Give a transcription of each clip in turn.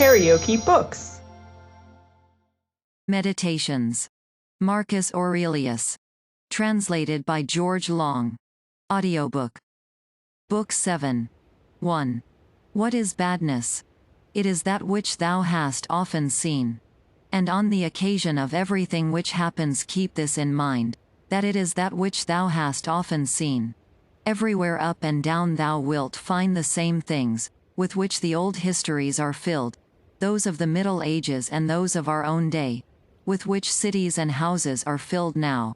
KaraokeBooks. Meditations. Marcus Aurelius. Translated by George Long. Audiobook. Book 7. 1. What is badness? It is that which thou hast often seen. And on the occasion of everything which happens keep this in mind, that it is that which thou hast often seen. Everywhere up and down thou wilt find the same things, with which the old histories are filled, those of the Middle Ages and those of our own day, with which cities and houses are filled now.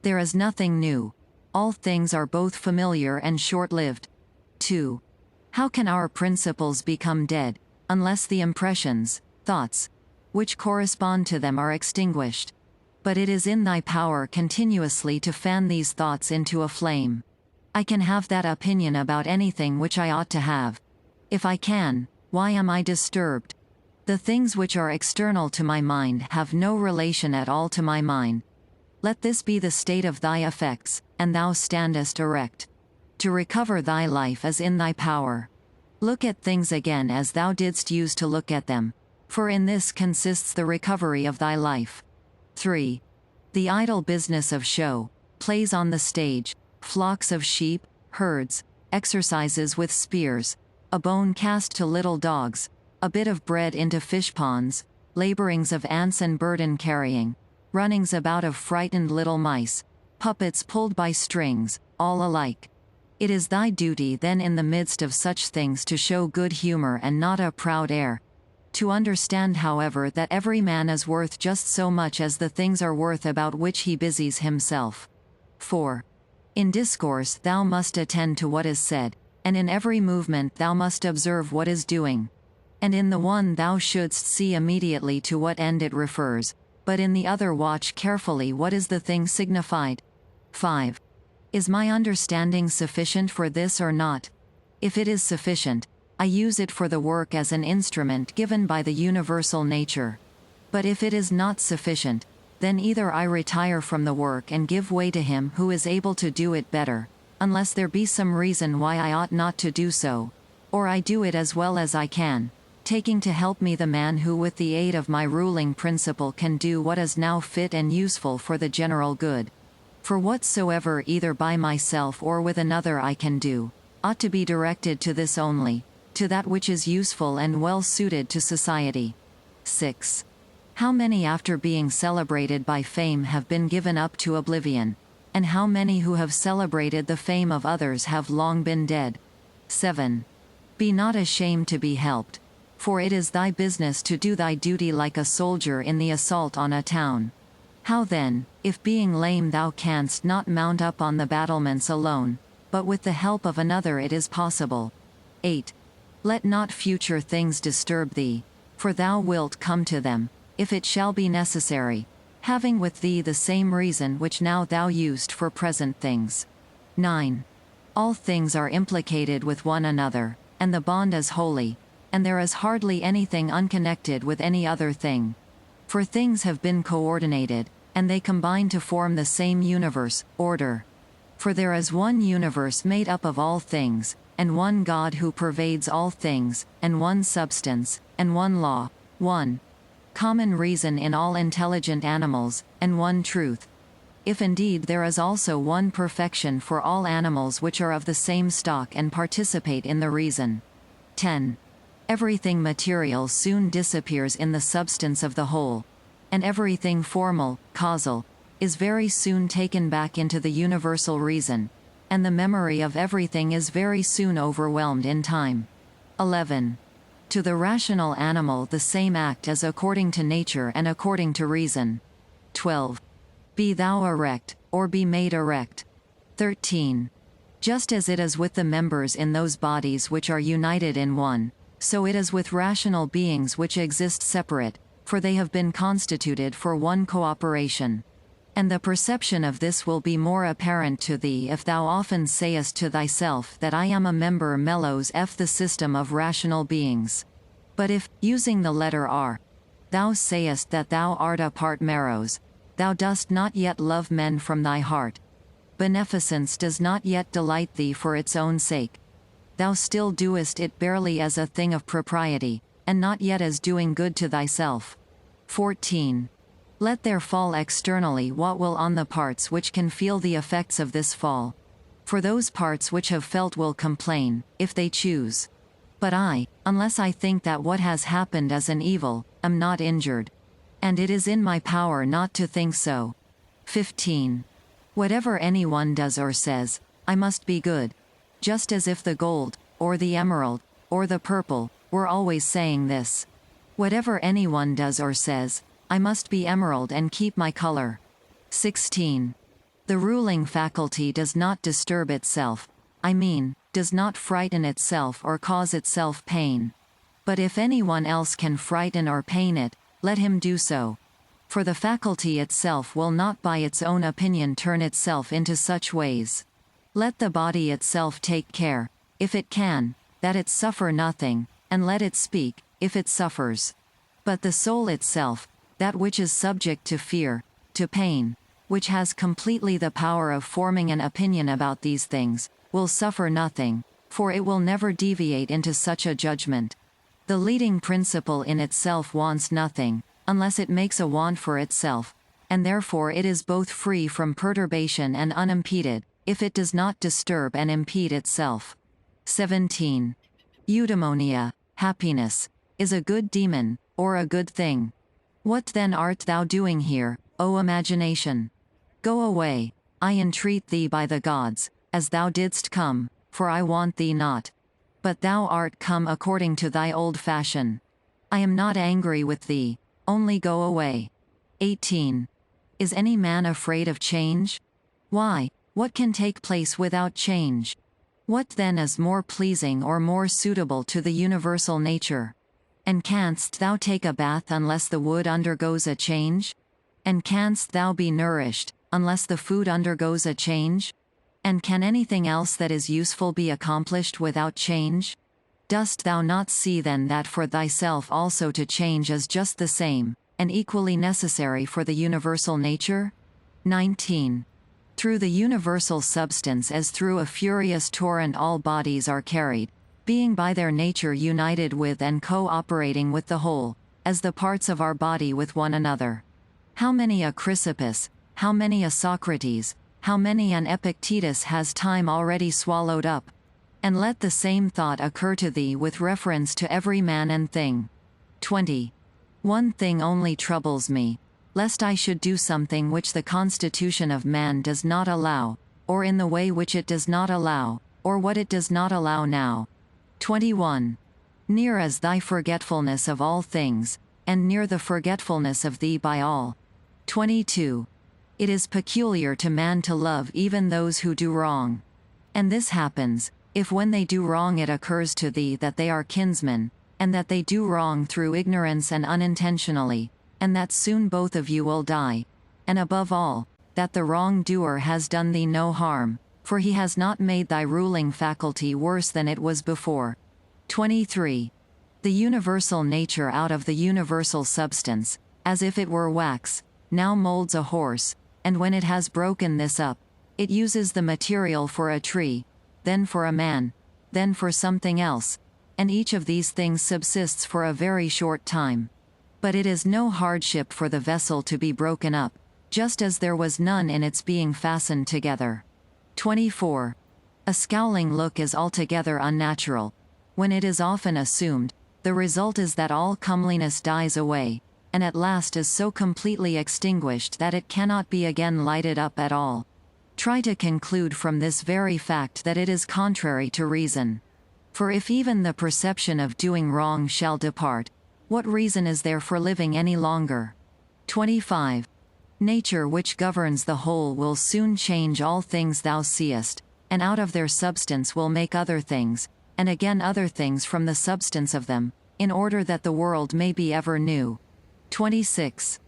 There is nothing new. All things are both familiar and short-lived. 2. How can our principles become dead, unless the impressions, thoughts, which correspond to them are extinguished? But it is in thy power continuously to fan these thoughts into a flame. I can have that opinion about anything which I ought to have. If I can, why am I disturbed? The things which are external to my mind have no relation at all to my mind. Let this be the state of thy affects, and thou standest erect. To recover thy life is in thy power. Look at things again as thou didst use to look at them, for in this consists the recovery of thy life. 3. The idle business of show, plays on the stage, flocks of sheep, herds, exercises with spears, a bone cast to little dogs, a bit of bread into fish ponds, laborings of ants and burden carrying, runnings about of frightened little mice, puppets pulled by strings, all alike. It is thy duty then in the midst of such things to show good humor and not a proud air. To understand, however, that every man is worth just so much as the things are worth about which he busies himself. 4. In discourse thou must attend to what is said, and in every movement thou must observe what is doing. And in the one thou shouldst see immediately to what end it refers, but in the other watch carefully what is the thing signified. 5. Is my understanding sufficient for this or not? If it is sufficient, I use it for the work as an instrument given by the universal nature. But if it is not sufficient, then either I retire from the work and give way to him who is able to do it better, unless there be some reason why I ought not to do so, or I do it as well as I can, taking to help me the man who with the aid of my ruling principle can do what is now fit and useful for the general good. For whatsoever either by myself or with another I can do, ought to be directed to this only, to that which is useful and well suited to society. 6. How many after being celebrated by fame have been given up to oblivion, and how many who have celebrated the fame of others have long been dead? 7. Be not ashamed to be helped, for it is thy business to do thy duty like a soldier in the assault on a town. How then, if being lame thou canst not mount up on the battlements alone, but with the help of another it is possible? 8. Let not future things disturb thee, for thou wilt come to them, if it shall be necessary, having with thee the same reason which now thou used for present things. 9. All things are implicated with one another, and the bond is holy, and there is hardly anything unconnected with any other thing. For things have been coordinated, and they combine to form the same universe, order. For there is one universe made up of all things, and one God who pervades all things, and one substance, and one law, one common reason in all intelligent animals, and one truth. If indeed there is also one perfection for all animals which are of the same stock and participate in the reason. 10. Everything material soon disappears in the substance of the whole, and everything formal, causal, is very soon taken back into the universal reason, and the memory of everything is very soon overwhelmed in time. 11. To the rational animal the same act is according to nature and according to reason. 12. Be thou erect, or be made erect. 13. Just as it is with the members in those bodies which are united in one, so it is with rational beings which exist separate, for they have been constituted for one cooperation. And the perception of this will be more apparent to thee if thou often sayest to thyself that I am a member mellows f the system of rational beings. But if, using the letter R, thou sayest that thou art a part meros, thou dost not yet love men from thy heart. Beneficence does not yet delight thee for its own sake. Thou still doest it barely as a thing of propriety, and not yet as doing good to thyself. 14. Let there fall externally what will on the parts which can feel the effects of this fall. For those parts which have felt will complain, if they choose. But I, unless I think that what has happened is an evil, am not injured. And it is in my power not to think so. 15. Whatever anyone does or says, I must be good. Just as if the gold, or the emerald, or the purple, were always saying this. Whatever anyone does or says, I must be emerald and keep my color. 16. The ruling faculty does not disturb itself, I mean, does not frighten itself or cause itself pain. But if anyone else can frighten or pain it, let him do so. For the faculty itself will not by its own opinion turn itself into such ways. Let the body itself take care, if it can, that it suffer nothing, and let it speak, if it suffers. But the soul itself, that which is subject to fear, to pain, which has completely the power of forming an opinion about these things, will suffer nothing, for it will never deviate into such a judgment. The leading principle in itself wants nothing, unless it makes a want for itself, and therefore it is both free from perturbation and unimpeded, if it does not disturb and impede itself. 17. Eudaimonia, happiness, is a good demon, or a good thing. What then art thou doing here, O imagination? Go away, I entreat thee by the gods, as thou didst come, for I want thee not. But thou art come according to thy old fashion. I am not angry with thee, only go away. 18. Is any man afraid of change? Why, what can take place without change? What then is more pleasing or more suitable to the universal nature? And canst thou take a bath unless the wood undergoes a change? And canst thou be nourished, unless the food undergoes a change? And can anything else that is useful be accomplished without change? Dost thou not see then that for thyself also to change is just the same, and equally necessary for the universal nature? 19. Through the universal substance as through a furious torrent all bodies are carried, being by their nature united with and co-operating with the whole, as the parts of our body with one another. How many a Chrysippus, how many a Socrates, how many an Epictetus has time already swallowed up? And let the same thought occur to thee with reference to every man and thing. 20. One thing only troubles me, lest I should do something which the constitution of man does not allow, or in the way which it does not allow, or what it does not allow now. 21. Near is thy forgetfulness of all things, and near the forgetfulness of thee by all. 22. It is peculiar to man to love even those who do wrong. And this happens, if when they do wrong it occurs to thee that they are kinsmen, and that they do wrong through ignorance and unintentionally, and that soon both of you will die, and above all, that the wrong-doer has done thee no harm, for he has not made thy ruling faculty worse than it was before. 23. The universal nature out of the universal substance, as if it were wax, now molds a horse, and when it has broken this up, it uses the material for a tree, then for a man, then for something else, and each of these things subsists for a very short time. But it is no hardship for the vessel to be broken up, just as there was none in its being fastened together. 24. A scowling look is altogether unnatural. When it is often assumed, the result is that all comeliness dies away, and at last is so completely extinguished that it cannot be again lighted up at all. Try to conclude from this very fact that it is contrary to reason. For if even the perception of doing wrong shall depart, what reason is there for living any longer? 25. Nature which governs the whole will soon change all things thou seest, and out of their substance will make other things, and again other things from the substance of them, in order that the world may be ever new. 26.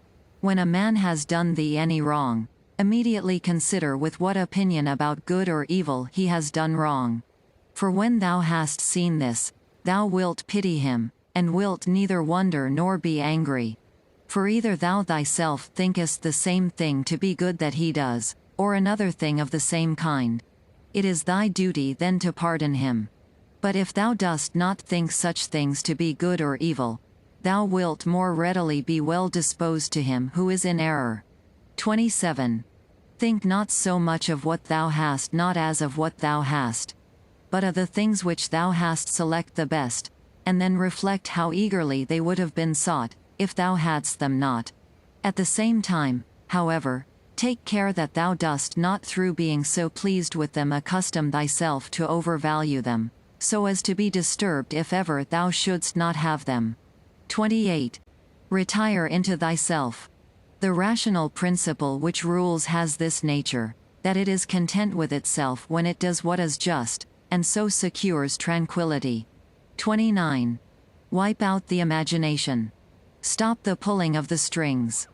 When a man has done thee any wrong, immediately consider with what opinion about good or evil he has done wrong. For when thou hast seen this, thou wilt pity him, and wilt neither wonder nor be angry. For either thou thyself thinkest the same thing to be good that he does, or another thing of the same kind. It is thy duty then to pardon him. But if thou dost not think such things to be good or evil, thou wilt more readily be well disposed to him who is in error. 27. Think not so much of what thou hast not as of what thou hast, but of the things which thou hast select the best, and then reflect how eagerly they would have been sought, if thou hadst them not. At the same time, however, take care that thou dost not through being so pleased with them accustom thyself to overvalue them, so as to be disturbed if ever thou shouldst not have them. 28. Retire into thyself. The rational principle which rules has this nature, that it is content with itself when it does what is just, and so secures tranquility. 29. Wipe out the imagination. Stop the pulling of the strings.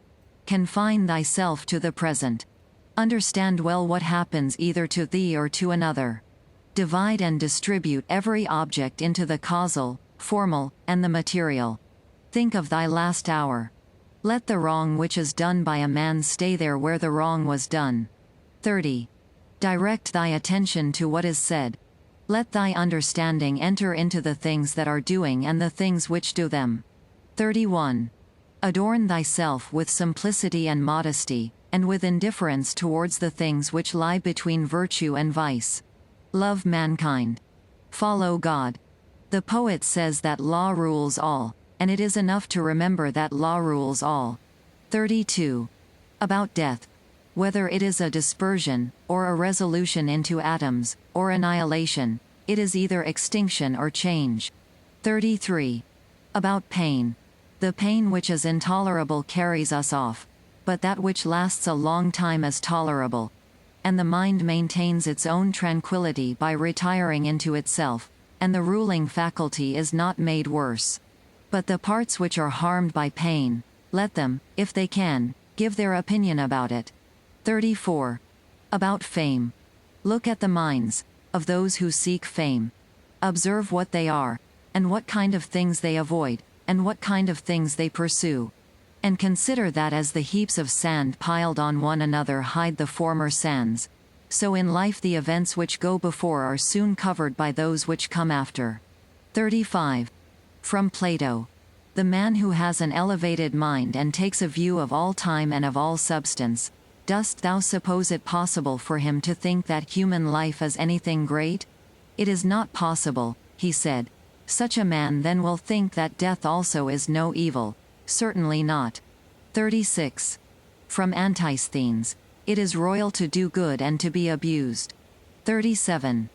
Confine thyself to the present. Understand well what happens either to thee or to another. Divide and distribute every object into the causal, formal, and the material. Think of thy last hour. Let the wrong which is done by a man stay there where the wrong was done. 30. Direct thy attention to what is said. Let thy understanding enter into the things that are doing and the things which do them. 31. Adorn thyself with simplicity and modesty, and with indifference towards the things which lie between virtue and vice. Love mankind. Follow God. The poet says that law rules all, and it is enough to remember that law rules all. 32. About death. Whether it is a dispersion, or a resolution into atoms, or annihilation, it is either extinction or change. 33. About pain. The pain which is intolerable carries us off, but that which lasts a long time is tolerable, and the mind maintains its own tranquility by retiring into itself, and the ruling faculty is not made worse. But the parts which are harmed by pain, let them, if they can, give their opinion about it. 34. About fame. Look at the minds of those who seek fame. Observe what they are, and what kind of things they avoid, and what kind of things they pursue. And consider that as the heaps of sand piled on one another hide the former sands, so in life the events which go before are soon covered by those which come after. 35. From Plato. The man who has an elevated mind and takes a view of all time and of all substance, dost thou suppose it possible for him to think that human life is anything great? It is not possible, he said. Such a man then will think that death also is no evil. Certainly not. 36. From Antisthenes. It is royal to do good and to be abused. 37.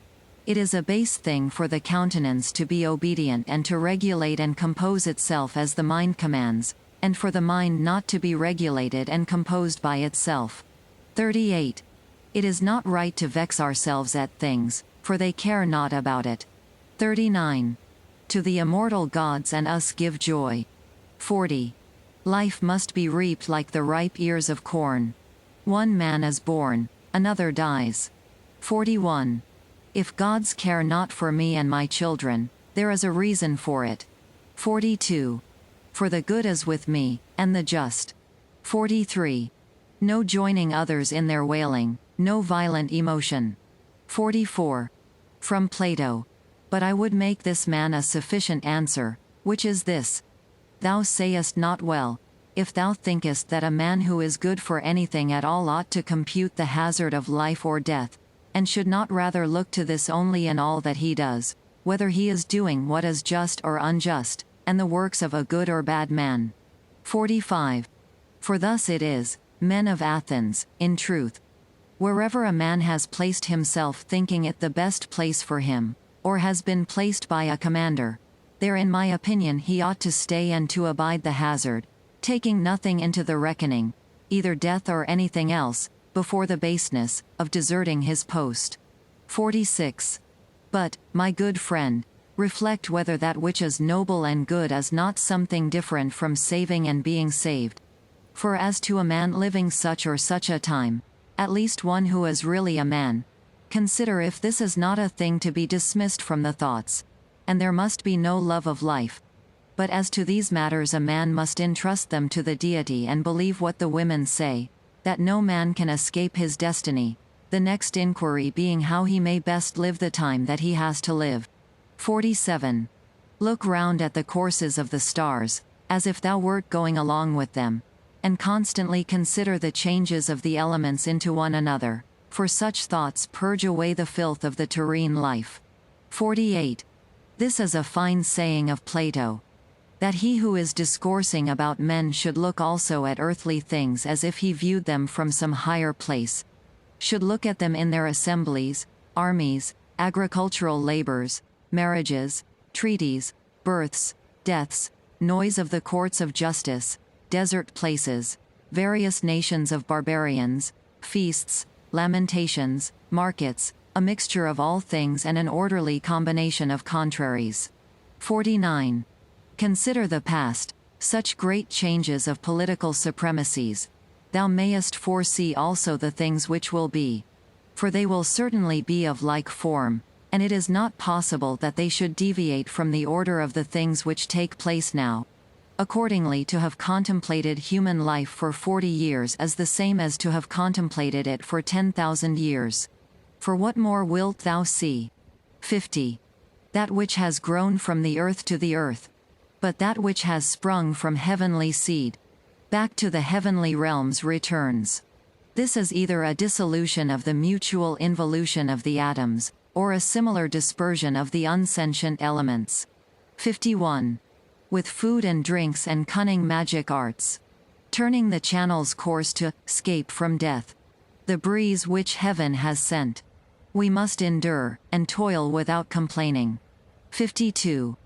It is a base thing for the countenance to be obedient and to regulate and compose itself as the mind commands, and for the mind not to be regulated and composed by itself. 38. It is not right to vex ourselves at things, for they care not about it. 39. To the immortal gods and us give joy. 40. Life must be reaped like the ripe ears of corn. One man is born, another dies. 41. If gods care not for me and my children, there is a reason for it. 42. For the good is with me, and the just. 43. No joining others in their wailing, no violent emotion. 44. From Plato. But I would make this man a sufficient answer, which is this. Thou sayest not well, if thou thinkest that a man who is good for anything at all ought to compute the hazard of life or death, and should not rather look to this only in all that he does, whether he is doing what is just or unjust, and the works of a good or bad man. 45. For thus it is, men of Athens, in truth. Wherever a man has placed himself thinking it the best place for him, or has been placed by a commander, there in my opinion he ought to stay and to abide the hazard, taking nothing into the reckoning, either death or anything else, before the baseness of deserting his post. 46. But, my good friend, reflect whether that which is noble and good is not something different from saving and being saved. For as to a man living such or such a time, at least one who is really a man, consider if this is not a thing to be dismissed from the thoughts, and there must be no love of life. But as to these matters a man must entrust them to the deity and believe what the women say, that no man can escape his destiny, the next inquiry being how he may best live the time that he has to live. 47. Look round at the courses of the stars, as if thou wert going along with them, and constantly consider the changes of the elements into one another, for such thoughts purge away the filth of the terrene life. 48. This is a fine saying of Plato, that he who is discoursing about men should look also at earthly things as if he viewed them from some higher place, should look at them in their assemblies, armies, agricultural labors, marriages, treaties, births, deaths, noise of the courts of justice, desert places, various nations of barbarians, feasts, lamentations, markets, a mixture of all things and an orderly combination of contraries. 49. Consider the past, such great changes of political supremacies. Thou mayest foresee also the things which will be. For they will certainly be of like form, and it is not possible that they should deviate from the order of the things which take place now. Accordingly, to have contemplated human life for 40 years is the same as to have contemplated it for 10,000 years. For what more wilt thou see? 50. That which has grown from the earth to the earth, but that which has sprung from heavenly seed, back to the heavenly realms returns. This is either a dissolution of the mutual involution of the atoms, or a similar dispersion of the unsentient elements. 51. With food and drinks and cunning magic arts, turning the channel's course to escape from death, the breeze which heaven has sent, we must endure, and toil without complaining. 52.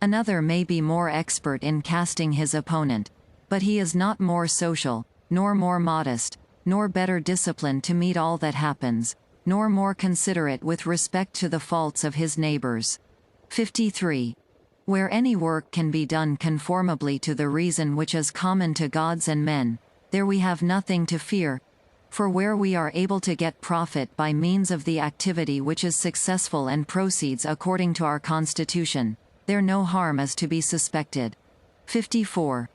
Another may be more expert in casting his opponent, but he is not more social, nor more modest, nor better disciplined to meet all that happens, nor more considerate with respect to the faults of his neighbors. 53. Where any work can be done conformably to the reason which is common to gods and men, there we have nothing to fear, for where we are able to get profit by means of the activity which is successful and proceeds according to our constitution, there no harm is to be suspected. 54.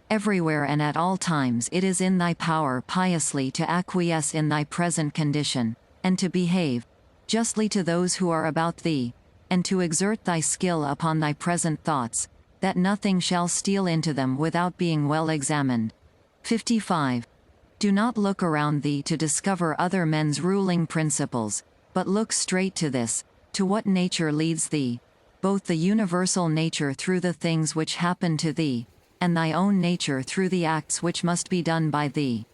Everywhere and at all times it is in thy power piously to acquiesce in thy present condition, and to behave justly to those who are about thee, and to exert thy skill upon thy present thoughts, that nothing shall steal into them without being well examined. 55. Do not look around thee to discover other men's ruling principles, but look straight to this, to what nature leads thee, both the universal nature through the things which happen to thee, and thy own nature through the acts which must be done by thee.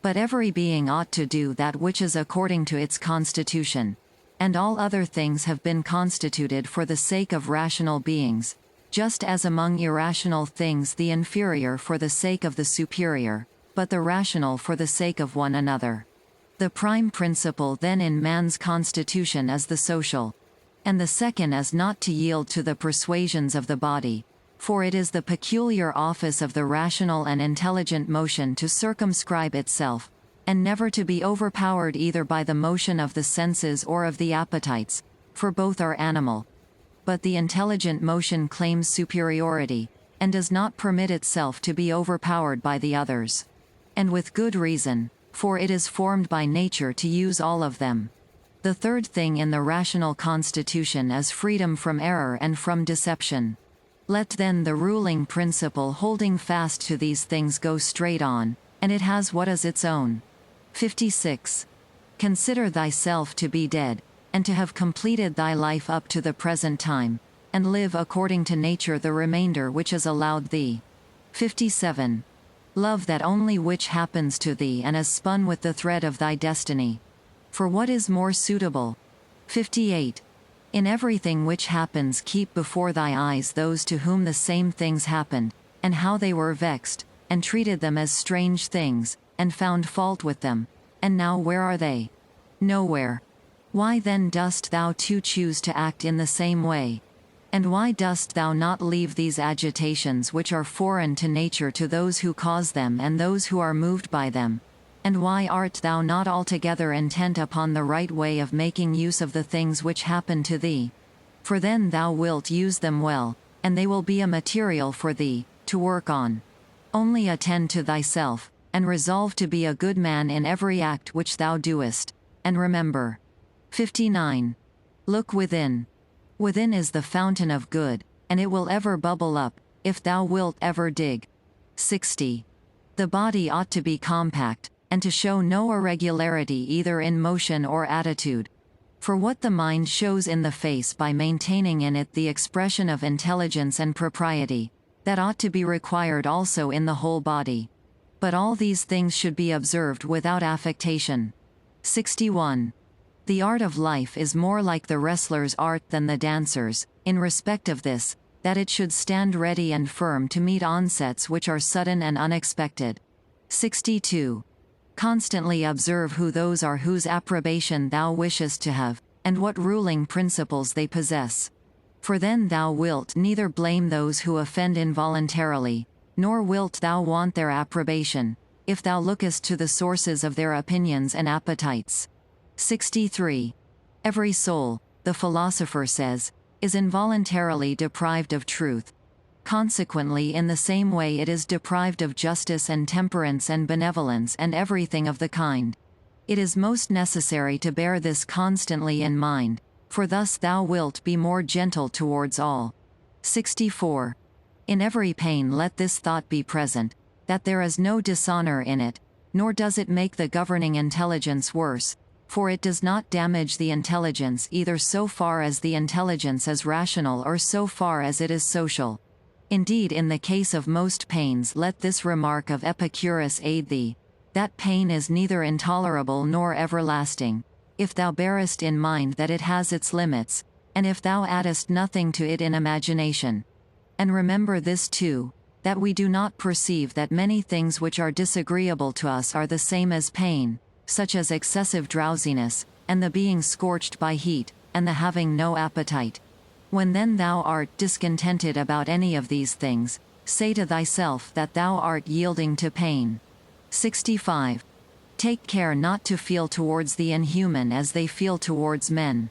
But every being ought to do that which is according to its constitution, and all other things have been constituted for the sake of rational beings, just as among irrational things the inferior for the sake of the superior, but the rational for the sake of one another. The prime principle then in man's constitution is the social, and the second is not to yield to the persuasions of the body, for it is the peculiar office of the rational and intelligent motion to circumscribe itself, and never to be overpowered either by the motion of the senses or of the appetites, for both are animal. But the intelligent motion claims superiority, and does not permit itself to be overpowered by the others. And with good reason, for it is formed by nature to use all of them. The third thing in the rational constitution is freedom from error and from deception. Let then the ruling principle holding fast to these things go straight on, and it has what is its own. 56. Consider thyself to be dead, and to have completed thy life up to the present time, and live according to nature the remainder which is allowed thee. 57. Love that only which happens to thee and is spun with the thread of thy destiny. For what is more suitable? 58. In everything which happens keep before thy eyes those to whom the same things happened, and how they were vexed, and treated them as strange things, and found fault with them, and now where are they? Nowhere. Why then dost thou too choose to act in the same way? And why dost thou not leave these agitations which are foreign to nature to those who cause them and those who are moved by them? And why art thou not altogether intent upon the right way of making use of the things which happen to thee? For then thou wilt use them well, and they will be a material for thee, to work on. Only attend to thyself, and resolve to be a good man in every act which thou doest, and remember. 59. Look within. Within is the fountain of good, and it will ever bubble up, if thou wilt ever dig. 60. The body ought to be compact, and to show no irregularity either in motion or attitude. For what the mind shows in the face by maintaining in it the expression of intelligence and propriety, that ought to be required also in the whole body. But all these things should be observed without affectation. 61. The art of life is more like the wrestler's art than the dancer's, in respect of this, that it should stand ready and firm to meet onsets which are sudden and unexpected. 62. Constantly observe who those are whose approbation thou wishest to have, and what ruling principles they possess. For then thou wilt neither blame those who offend involuntarily, nor wilt thou want their approbation, if thou lookest to the sources of their opinions and appetites. 63. Every soul, the philosopher says, is involuntarily deprived of truth. Consequently, in the same way it is deprived of justice and temperance and benevolence and everything of the kind. It is most necessary to bear this constantly in mind, for thus thou wilt be more gentle towards all. 64. In every pain let this thought be present, that there is no dishonor in it, nor does it make the governing intelligence worse, for it does not damage the intelligence either so far as the intelligence is rational or so far as it is social. Indeed, in the case of most pains let this remark of Epicurus aid thee, that pain is neither intolerable nor everlasting, if thou bearest in mind that it has its limits, and if thou addest nothing to it in imagination. And remember this too, that we do not perceive that many things which are disagreeable to us are the same as pain, such as excessive drowsiness, and the being scorched by heat, and the having no appetite. When then thou art discontented about any of these things, say to thyself that thou art yielding to pain. 65. Take care not to feel towards the inhuman as they feel towards men.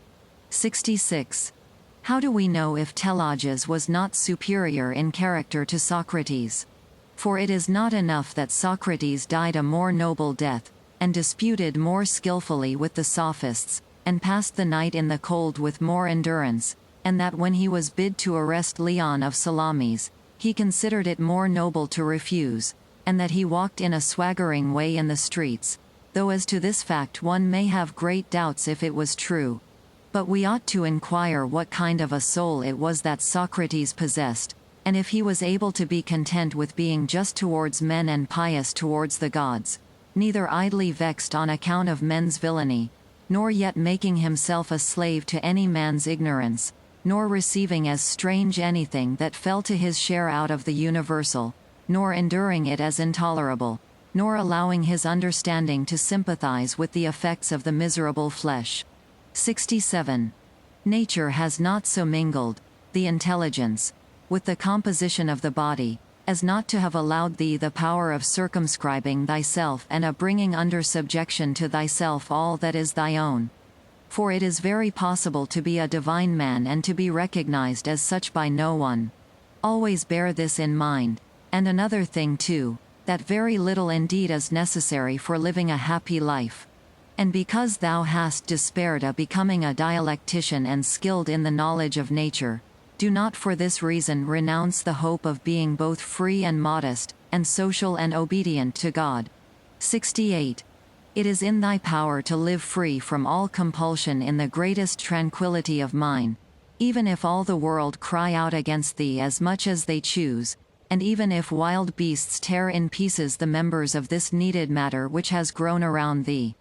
66. How do we know if Telauges was not superior in character to Socrates? For it is not enough that Socrates died a more noble death, and disputed more skillfully with the sophists, and passed the night in the cold with more endurance, and that when he was bid to arrest Leon of Salamis, he considered it more noble to refuse, and that he walked in a swaggering way in the streets, though as to this fact one may have great doubts if it was true. But we ought to inquire what kind of a soul it was that Socrates possessed, and if he was able to be content with being just towards men and pious towards the gods, neither idly vexed on account of men's villainy, nor yet making himself a slave to any man's ignorance, nor receiving as strange anything that fell to his share out of the universal, nor enduring it as intolerable, nor allowing his understanding to sympathize with the effects of the miserable flesh. 67. Nature has not so mingled the intelligence with the composition of the body, as not to have allowed thee the power of circumscribing thyself and of bringing under subjection to thyself all that is thy own. For it is very possible to be a divine man and to be recognized as such by no one. Always bear this in mind, and another thing too, that very little indeed is necessary for living a happy life. And because thou hast despaired of becoming a dialectician and skilled in the knowledge of nature, do not for this reason renounce the hope of being both free and modest, and social and obedient to God. 68. It is in thy power to live free from all compulsion in the greatest tranquility of mind, even if all the world cry out against thee as much as they choose, and even if wild beasts tear in pieces the members of this kneaded matter which has grown around thee.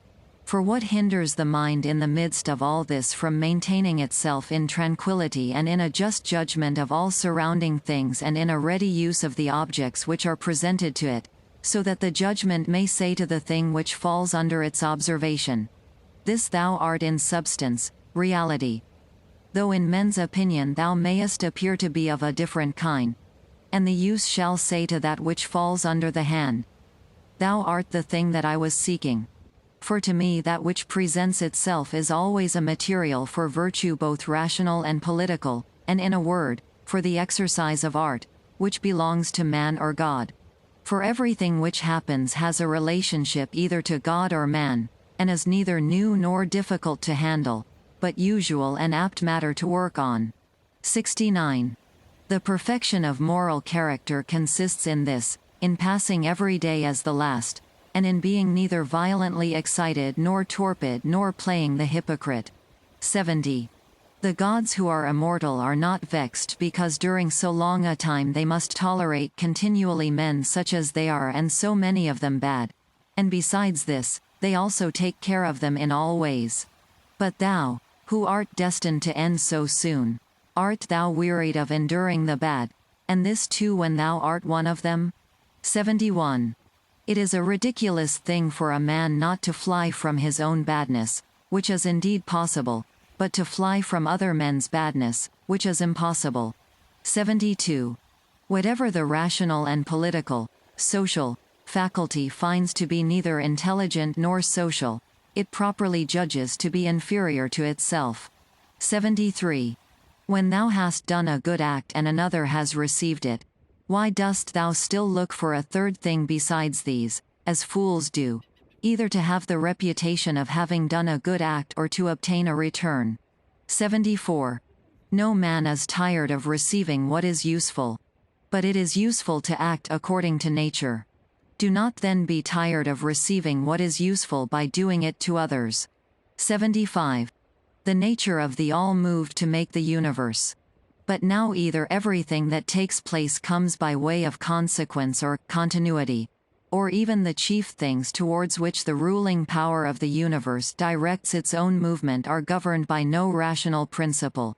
For what hinders the mind in the midst of all this from maintaining itself in tranquility and in a just judgment of all surrounding things and in a ready use of the objects which are presented to it, so that the judgment may say to the thing which falls under its observation, this thou art in substance, reality. Though in men's opinion thou mayest appear to be of a different kind, and the use shall say to that which falls under the hand, thou art the thing that I was seeking. For to me that which presents itself is always a material for virtue both rational and political, and in a word, for the exercise of art, which belongs to man or God. For everything which happens has a relationship either to God or man, and is neither new nor difficult to handle, but usual and apt matter to work on. 69. The perfection of moral character consists in this, in passing every day as the last, and in being neither violently excited nor torpid nor playing the hypocrite. 70. The gods who are immortal are not vexed because during so long a time they must tolerate continually men such as they are and so many of them bad, and besides this, they also take care of them in all ways. But thou, who art destined to end so soon, art thou wearied of enduring the bad, and this too when thou art one of them? 71. It is a ridiculous thing for a man not to fly from his own badness, which is indeed possible, but to fly from other men's badness, which is impossible. 72. Whatever the rational and political, social, faculty finds to be neither intelligent nor social, it properly judges to be inferior to itself. 73. When thou hast done a good act and another has received it, why dost thou still look for a third thing besides these, as fools do, either to have the reputation of having done a good act or to obtain a return? 74. No man is tired of receiving what is useful, but it is useful to act according to nature. Do not then be tired of receiving what is useful by doing it to others. 75. The nature of the all moved to make the universe. But now either everything that takes place comes by way of consequence or continuity, or even the chief things towards which the ruling power of the universe directs its own movement are governed by no rational principle.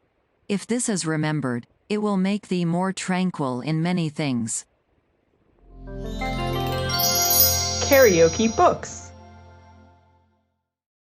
If this is remembered, it will make thee more tranquil in many things. KaraokeBooks.